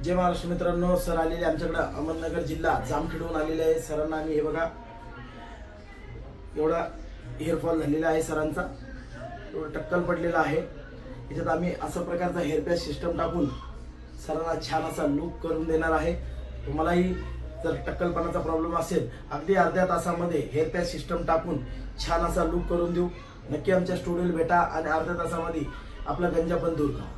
जय महाराष्ट्र मित्रांनो, सर आलेले आमच्याकडे अहमदनगर जिल्हा जामखेडून आलेले आहे। सरांना आम्ही हे बघा एवढा हेअरफॉल झालेला आहे, सरांचा एवढा टक्कल पडलेला आहे। याच्यात आम्ही अशा प्रकारचा हेअर पॅच सिस्टम टाकून सरांना छान असा लुक करून देणार आहे। तुम्हालाही जर टक्कलपणाचा प्रॉब्लेम असेल, अगदी अर्ध्या तासामध्ये हेअर पॅच सिस्टम टाकून छान असा लुक करून देऊ। नक्की आमच्या स्टुडिओला भेटा आणि अर्ध्या तासामध्ये आपला गंजा पण दूर करा।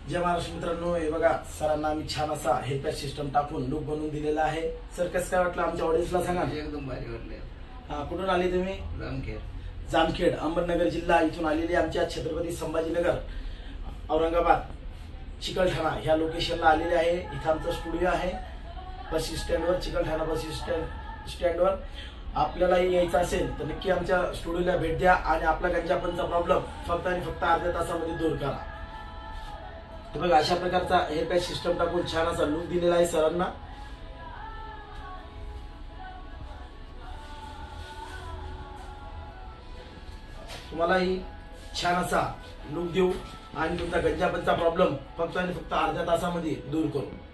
जय महाराष्ट्र मित्रांनो, हे बघा सरांना आम्ही छान असा हेअर पॅच सिस्टम टाकून लुक बनवून दिलेला आहे। सर कसं काय वाटलं आमच्या ऑडियन्सला सांगा। एकदम भारी वाटले। हा, कुठून आले तुम्ही? जामखेड अहमदनगर जिल्हा इथून आलेले। आमच्या छत्रपती संभाजीनगर औरंगाबाद चिकलठाणा ह्या लोकेशनला आलेले आहे। इथं आमचा स्टुडिओ आहे बस स्टँडवर, चिकलठाणा बस स्टँडवर। आपल्यालाही यायचं असेल तर नक्की आमच्या स्टुडिओला भेट द्या आणि आपला गंजापणचा प्रॉब्लेम फक्त आणि फक्त अर्ध्या तासामध्ये दूर करा। बघा अशा प्रकारचा हेअर पॅच सिस्टम टाकून छान असा लुक दिलेला आहे सरांना। तुम्हालाही छान असा लुक देऊ आणि तुमचा गंजापणचा प्रॉब्लेम फक्त आणि फक्त अर्ध्या तासामध्ये दूर करू।